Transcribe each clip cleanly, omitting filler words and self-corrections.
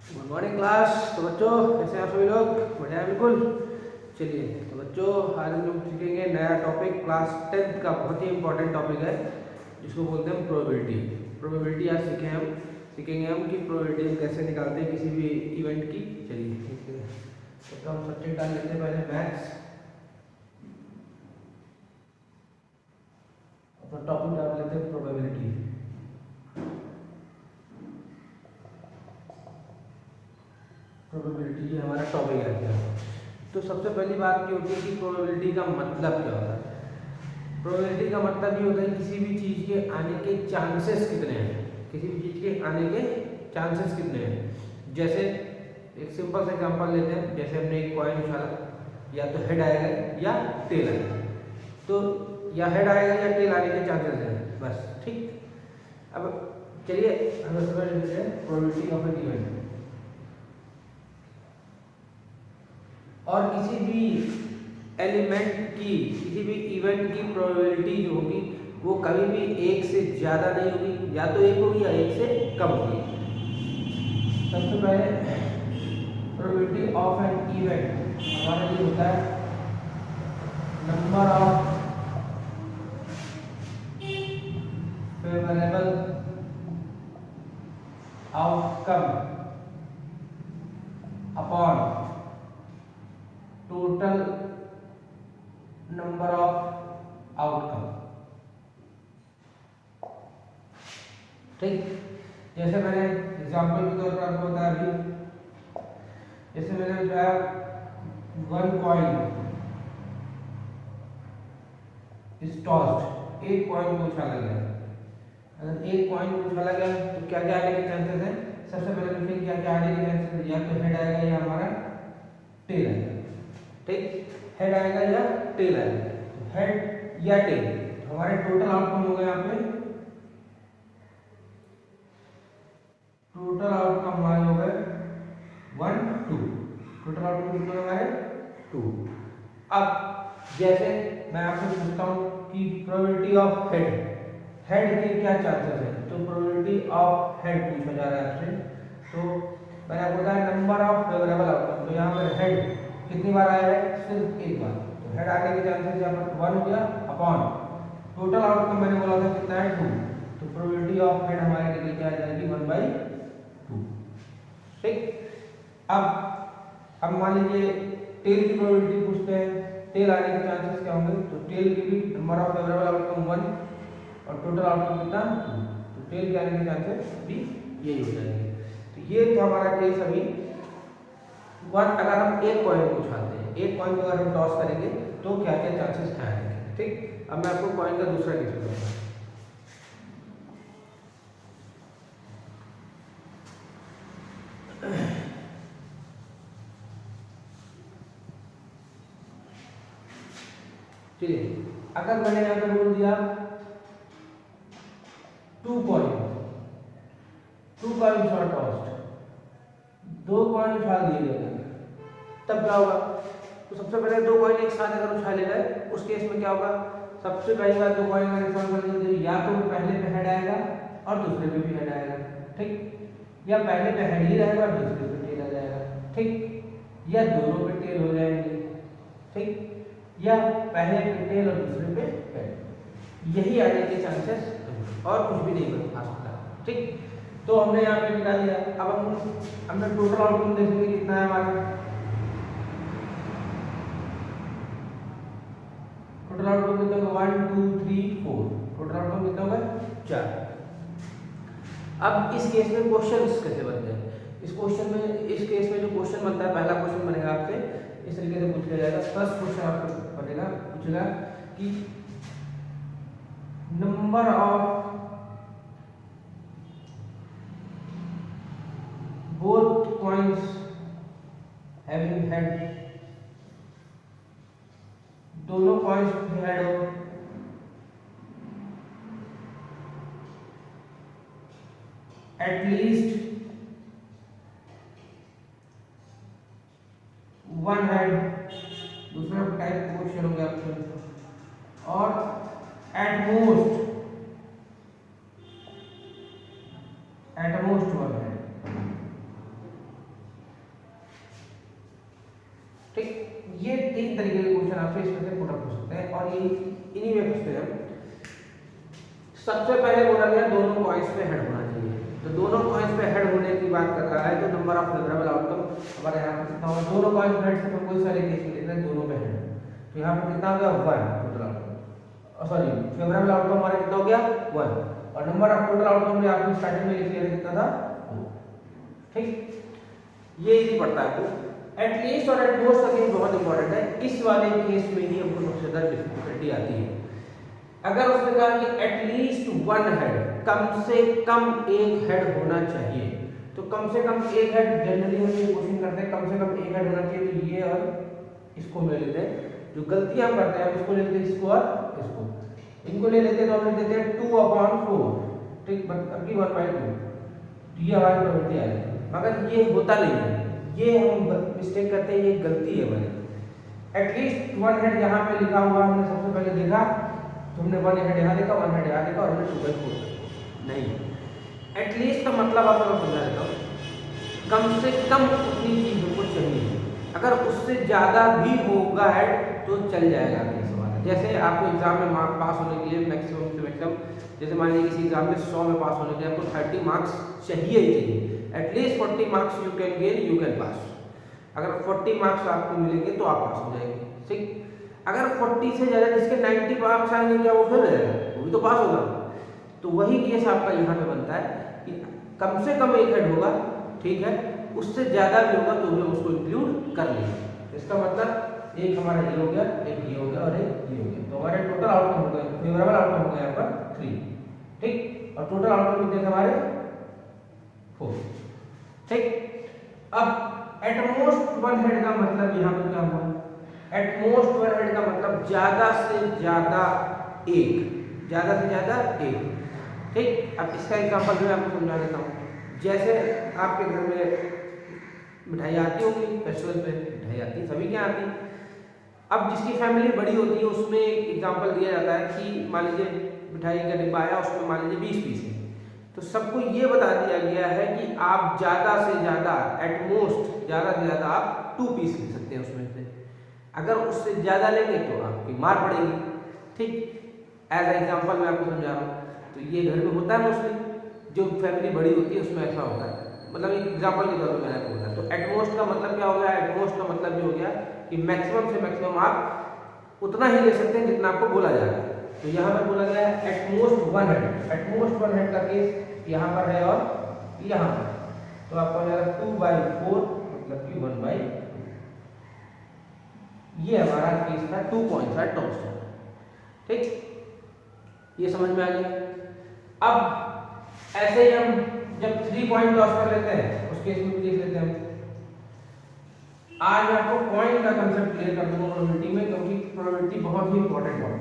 Good morning class. तो बच्चों कैसे हैं आप सभी लोग? बढ़िया है बिल्कुल। चलिए तो बच्चों आज हम लोग सीखेंगे नया टॉपिक, क्लास 10th का बहुत ही इंपॉर्टेंट टॉपिक है जिसको बोलते हैं प्रोबेबिलिटी। प्रोबेबिलिटी आज सीखेंगे हम कि प्रोबेबिलिटी कैसे निकालते हैं किसी भी इवेंट की। चलिए तो हम सब्जेक्ट डाल लेते हैं पहले मैथ्स, अपना टॉपिक डाल लेते हैं प्रोबेबिलिटी। प्रोबेबिलिटी हमारा टॉपिक है क्या। तो सबसे पहली बात ये होती है कि प्रोबेबिलिटी का मतलब क्या होता है। प्रोबेबिलिटी का मतलब ये होता है किसी भी चीज़ के आने के चांसेस कितने हैं, किसी भी चीज़ के आने के चांसेस कितने हैं। जैसे एक सिंपल सा एग्जांपल लेते हैं, जैसे हमने एक कॉइन उछाला, या तो हेड आएगा या टेल आएगा, तो या हेड आएगा या टेल आने के चांसेस हैं बस। ठीक, अब चलिए हम समझ लेते हैं प्रोबेबिलिटी ऑफ एन इवेंट। और किसी भी एलिमेंट की, किसी भी इवेंट की प्रोबेबिलिटी जो होगी वो कभी भी एक से ज़्यादा नहीं होगी, या तो एक होगी या एक से कम होगी। सबसे पहले प्रोबेबिलिटी ऑफ एन इवेंट हमारा ये होता है number of favourable outcome upon total number of outcome. ठीक, जैसे मैंने एग्जांपल के तौर पर आपको बताया अभी, जैसे मैंने बताया वन कॉइन इज टॉस्ड, एक कॉइन को उछाला गया। अगर एक कॉइन को उछाला गया तो क्या क्या आने के चांसेस हैं। सबसे पहले देखिए क्या क्या आने के चांसेस हैं, या तो हेड आएगा या हमारा टेल आएगा। ठीक, हेड आएगा या टेल आएगा, तो हेड या टेल, तो हमारे टोटल आउटकम हो गए यहाँ पे, टोटल आउटकम हमारे हो गए 1 2, टोटल आउटकम कितने हमारे 2। अब जैसे मैं आपसे पूछता हूँ कि प्रोबेबिलिटी ऑफ हेड, हेड के क्या चांसेस हैं, तो प्रोबेबिलिटी ऑफ हेड पूछा जा रहा है आपसे। तो मैंने आपको बताया नंबर ऑफ फेवरेबल आउटकम, तो यहाँ पर हेड कितनी बार आया है, सिर्फ एक बार, तो हेड आने के चांसेस यहाँ पर 1 हो गया अपॉन टोटल आउटकम मैंने बोला था कितना है 2, तो प्रोबेबिलिटी ऑफ हेड हमारे निकल के आ जाएगी 1/2। ठीक, अब मान लीजिए टेल की प्रोबेबिलिटी पूछते हैं, टेल आने के चांसेस क्या होंगे, तो टेल की भी नंबर ऑफ फेवरेबल आउटकम 1 और टोटल आउटकम कितना 2, तो टेल के आने के चांसेस भी यही हो जाएंगे। तो ये तो हमारा केस अभी वन, अगर हम एक कॉइन को उछालते हैं, एक कॉइन को अगर हम टॉस करेंगे तो क्या क्या चांसेस आएंगे। ठीक, अब मैं आपको कॉइन का दूसरा केस बताऊंगा। चलिए, अगर मैंने यहाँ पे बोल दिया 2 कॉइन आर टॉस्ड, 2 कॉइन उछाल दिए गए, तब क्या होगा। तो सबसे पहले 2 कॉइन एक साथ अगर उछाले गए उस केस में क्या होगा, सबसे पहली बात 2 कॉइन का रिस्पॉन्स या तो पहले पे हेड आएगा और दूसरे पे भी हेड आएगा। ठीक, या पहले पे हेड ही रहेगा और दूसरे पे टेल आ जाएगा। ठीक, या दोनों पे टेल हो जाएंगे। ठीक, या पहले पे टेल और दूसरे पे हेड, यही आने के चांसेस और कुछ भी नहीं बन सकता। ठीक, तो हमने यहाँ पे निकाल लिया। अब हमने टोटल आउटकम देखेंगे कितना है हमारा, टोटल आउटकम कितना होगा 1 2 3 4, टोटल आउटकम कितना होगा 4। अब इस केस में क्वेश्चंस कैसे बनते हैं, इस केस में जो क्वेश्चन बनता है, पहला क्वेश्चन बनेगा आपसे इस तरीके से पूछ लिया जाएगा। फर्स्ट क्वेश्चन आपको बनेगा, पूछेगा कि number of both coins having head, दोनों कॉइन्स पे हेड हो, एट लीस्ट 1 हेड, दूसरा टाइप क्वेश्चन हो गया आपसे, और at most at most 1 head. Question आपसे इसमें से पुट अप हो सकते हैं और ये इन्हीं में पूछते हैं। सबसे पहले बोला गया दोनों कॉइन्स पे हेड होना चाहिए, तो दोनों कॉइन्स पे हेड होने की बात कर रहा है, तो नंबर ऑफ फेवरेबल आउटकम हमारे यहाँ पर कितना होगा, दोनों कॉइन्स पे हेड से कोई सारे केस में लेते हैं दोनों पे हेड, तो यहाँ पर कितना हो गया 1 total outcome, sorry favourable outcome हमारा कितना हो गया 1, और नंबर ऑफ टोटल आउटकम में आपने स्टार्टिंग में लिख लिया कितना था 2। ठीक, ये इजी पड़ता है आपको। एटलीस्ट और एट मोस्ट अगेन बहुत इंपॉर्टेंट है, इस वाले केस में ही हमको सबसे ज्यादा डिफिकल्टी आती है। अगर उसने कहा कि एटलीस्ट 1 हेड, कम से कम एक हेड होना चाहिए, तो कम से कम एक हेड जनरली हम ये क्वेश्चन करते हैं कम से कम एक हेड होना चाहिए, तो ये और इसको ले लेते हैं, जो गलती हम करते हैं इसको ले लेते हैं, इसको और इसको, इनको ले लेते हैं तो हम लिख देते हैं 2/4, ठीक, मतलब कि 1/2, ये हमारी प्रवृत्ति आ जाएगी, मगर ये होता नहीं है, ये हम मिस्टेक करते हैं, ये गलती है हमारी। एटलीस्ट 1 हेड यहाँ पे लिखा हुआ हमने सबसे पहले देखा, तुमने 1 हेड यहाँ देखा, 1 हेड यहाँ देखा और हमने 2/4 नहीं। एटलीस्ट का मतलब आपको मैं समझा देता हूँ, कम से कम उतनी चीज हमको चाहिए, अगर उससे ज़्यादा भी होगा हेड तो चल जाएगा केस हमारा। जैसे आपको एग्जाम में मार्क पास होने के लिए मैक्सिमम से मैक्सिमम, जैसे मान लीजिए किसी एग्जाम में 100 में पास होने के लिए आपको 30 मार्क्स चाहिए ही चाहिए, at least 40 marks you can gain, you can pass. अगर 40 मार्क्स आपको मिलेंगे तो आप पास हो जाएंगे, ठीक। अगर 40 से ज़्यादा जिसके 90 मार्क्स आएंगे क्या वो फेल हो जाएगा, वो भी तो पास होगा। तो वही केस आपका यहाँ पे बनता है कि कम से कम एक हेड होगा, ठीक है, उससे ज़्यादा भी होगा तो भी हम उसको इंक्लूड कर लेंगे। इसका मतलब एक हमारा ये हो गया, एक ये हो गया और एक ये हो गया, तो हमारे टोटल आउटकम हो गए, फेवरेबल आउटकम हो गया यहाँ पर 3, ठीक, और टोटल आउटकम कितने थे हमारे 4, ठीक। अब एटमोस्ट 1 हेड का मतलब यहाँ पर क्या हुआ, एटमोस्ट 1 हेड का मतलब ज्यादा से ज्यादा एक, ज्यादा से ज्यादा एक, ठीक। अब इसका एग्जांपल मैं आपको समझा देता हूँ। जैसे आपके घर में मिठाई आती होगी, फेस्टिवल पे मिठाई आती है, सभी क्या आती है। अब जिसकी फैमिली बड़ी होती है उसमें एग्जांपल दिया जाता है कि मान लीजिए मिठाई का डिब्बा आया, उसमें मान लीजिए 20 पीस है, तो सबको ये बता दिया गया है कि आप ज़्यादा से ज़्यादा एटमोस्ट ज़्यादा से ज़्यादा आप 2 पीस ले सकते हैं उसमें से, अगर उससे ज़्यादा लेंगे तो आपकी मार पड़ेगी, ठीक। एज एग्जाम्पल मैं आपको समझा रहा हूँ, तो ये घर में होता है मोस्टली, जो फैमिली बड़ी होती है उसमें ऐसा होता है, मतलब एक एग्जाम्पल के तौर पर मैंने आपको बताया। तो एटमोस्ट का मतलब क्या हो गया, एटमोस्ट का मतलब ये हो गया कि मैक्सिमम से मैक्सिमम आप उतना ही ले सकते हैं जितना आपको बोला जाएगा। तो यहाँ पर बोला गया है एटमोस्ट 1 हेड, एटमोस्ट 1 हेड का केस यहाँ पर है और यहाँ पर, तो आपको हो जाएगा 2/4 मतलब कि 1/2, ये हमारा केस था 2 पॉइंट्स है टॉस, ठीक, ये समझ में आ गया। अब ऐसे ही हम जब 3 पॉइंट टॉस कर लेते हैं उस केस में भी देख लेते हैं हम। आज मैं आपको पॉइंट का कंसेप्ट क्लियर कर दूंगा प्रोबेबिलिटी में, क्योंकि प्रोबेबिलिटी बहुत ही इंपॉर्टेंट है,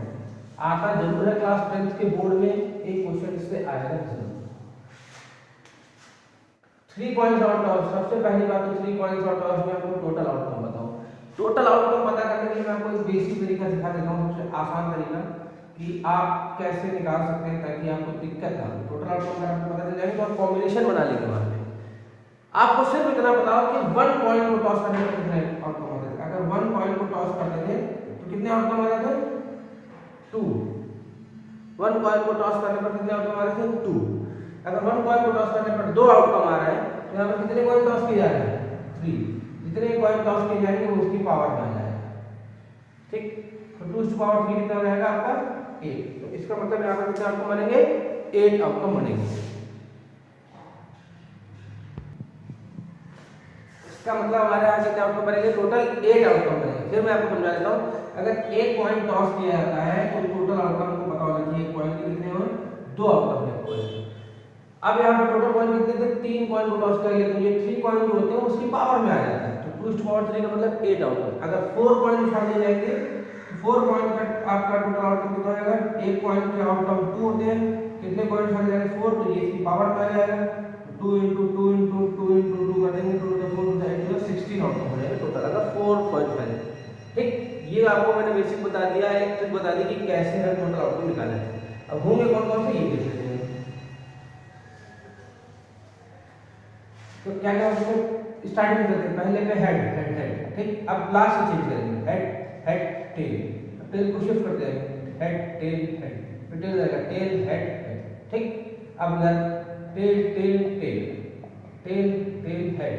आता जरूर है क्लास 10th के बोर्ड में, एक क्वेश्चन इससे आएगा जरूर। 3 पॉइंट्स और टॉस, सबसे पहली बात तो 3 पॉइंट्स और टॉस में आपको टोटल आउटकम बताओ। टोटल आउटकम पता करने के लिए मैं आपको एक बेसिक तरीका सिखा देता हूँ, सबसे आसान तरीका कि आप कैसे निकाल सकते हैं ताकि आपको दिक्कत ना हो। टोटल आउटकम अगर आपको पता चल जाएगा तो आप कॉम्बिनेशन बना लेंगे वहां पे। आपको सिर्फ इतना बताओ कि 1 पॉइंट को टॉस करने पर कितने आउटकम आते थे। अगर 1 पॉइंट को टॉस करते थे तो कितने आउटकम आ जाते थे 2। 1 पॉइंट को टॉस करने पर कितने आउटकम आ रहे थे 2। अगर 1 पॉइंट को टॉस करने पर 2 आउटकम आ रहे हैं तो यहाँ पर कितने कॉइन टॉस किए जा रहे हैं 3। जितने कॉइन टॉस किए जाएंगे वो उसकी पावर में आ जाएगा, ठीक। तो 2 की पावर 3 कितना हो जाएगा आपका 8। तो इसका मतलब यहाँ पर कितने आउटकम बनेंगे 8 आउटकम बनेंगे। इसका मतलब हमारे यहाँ कितने आउटकम बनेंगे टोटल 8 आउटकम बनेंगे। फिर मैं आपको समझा देता हूँ, अगर 1 पॉइंट टॉस किया जाता है तो टोटल आउटकम को पता होना चाहिए पॉइंट के कितने हो 2 आउटकम है। अब यहाँ पर टोटल पॉइंट कितने थे 3 पॉइंट को टॉस करेंगे तो ये 3 पॉइंट जो होते हैं उसकी पावर में आ जाता है, तो 2 की पावर 3 का मतलब 8 आउटकम। अगर 4 पॉइंट छाड़ दिए जाएंगे तो 4 पॉइंट का आपका टोटल आउटकम कितना हो जाएगा 1 पॉइंट के आउटकम 2 होते हैं, कितने पॉइंट छाड़ जाएंगे 4, तो ये इसकी पावर में आ जाएगा 2 × 2 × 2 × 2 कर देंगे तो 4 × 8 16 आउटकम हो जाएगा टोटल, अगर 4 पॉइंट है, ठीक। ये आपको मैंने बेसिक बता दिया, एक ट्रिक बता दी कि कैसे हम टोटल आउटकम निकालें। अब होंगे कौन कौन से ये देख लेते हैं। तो क्या क्या उसको स्टार्टिंग करते हैं, पहले पे हेड हेड हेड, ठीक। अब लास्ट से चेंज करेंगे हेड हेड टेल, टेल को शिफ्ट करते हैं, हेड टेल हेड, फिर टेल जाएगा टेल हेड हेड, ठीक। अब इधर tail tail tail, tail tail head,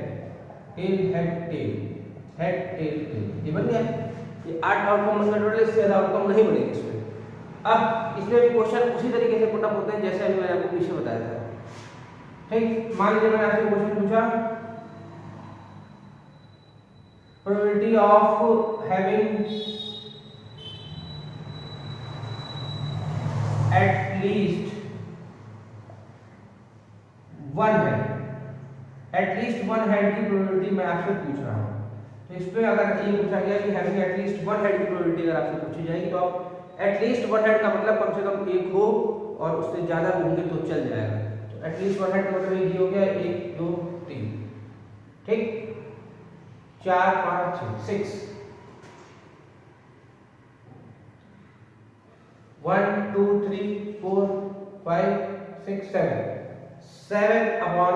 tail head tail, head tail tail, ये बन गया। ये 8 आउटकम बन गए टोटल, इससे ज्यादा आउटकम नहीं बनेगी इसमें। अब इसमें भी क्वेश्चन उसी तरीके से पुट अप होते हैं जैसे अभी मैंने आपको पीछे बताया था, ठीक। मान लीजिए मैंने आपसे क्वेश्चन पूछा probability of having at least one head, at least one head की प्रोबेबिलिटी मैं आपसे पूछ रहा हूँ। तो इस पे अगर ये पूछा गया कि हैविंग एटलीस्ट वन हेड की प्रोबेबिलिटी अगर आपसे पूछी जाएगी तो आप एटलीस्ट वन हेड का मतलब कम से कम एक हो और उससे ज्यादा होंगे तो चल जाएगा। तो एटलीस्ट वन हेड का मतलब ये हो गया 1 2 3, ठीक, 4 5 6 1 2 3 4 5 6 7 अपॉन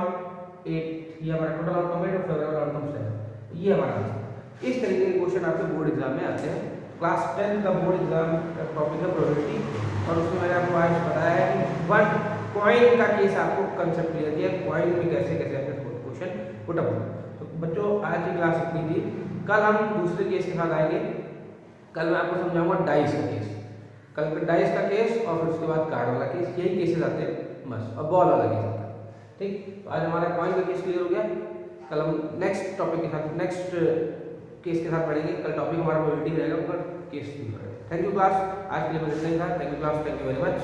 8, ये हमारा टोटल आउटकम है, फेवरेबल आउटकम 7, ये हमारा आंसर। इस तरीके के क्वेश्चन आपके बोर्ड एग्जाम में आते हैं। क्लास 10 का बोर्ड एग्जाम का टॉपिक है प्रोबेबिलिटी, और उसमें मैंने आपको आज बताया है कि वन कॉइन का केस आपको कंसेप्ट क्लियर किया, कॉइन में कैसे कैसे आपके क्वेश्चन पुट अप होगा। तो बच्चों आज की क्लास इतनी थी, कल हम दूसरे केस के साथ आएंगे। कल मैं आपको समझाऊंगा डाइस का केस, कल डाइस का केस और फिर उसके बाद कार्ड वाला केस, यही केसेस आते हैं बस, और बॉल वाला केस आता है, ठीक। तो आज हमारा कॉइन का केस क्लियर हो गया। कल हम नेक्स्ट टॉपिक के साथ नेक्स्ट केस के साथ पढ़ेंगे। कल टॉपिक हमारा प्रोबेबिलिटी रहेगा, ऊपर केस भी रहेगा। थैंक यू क्लास, आज के लिए बस इतना ही था। Thank you class, thank you very much.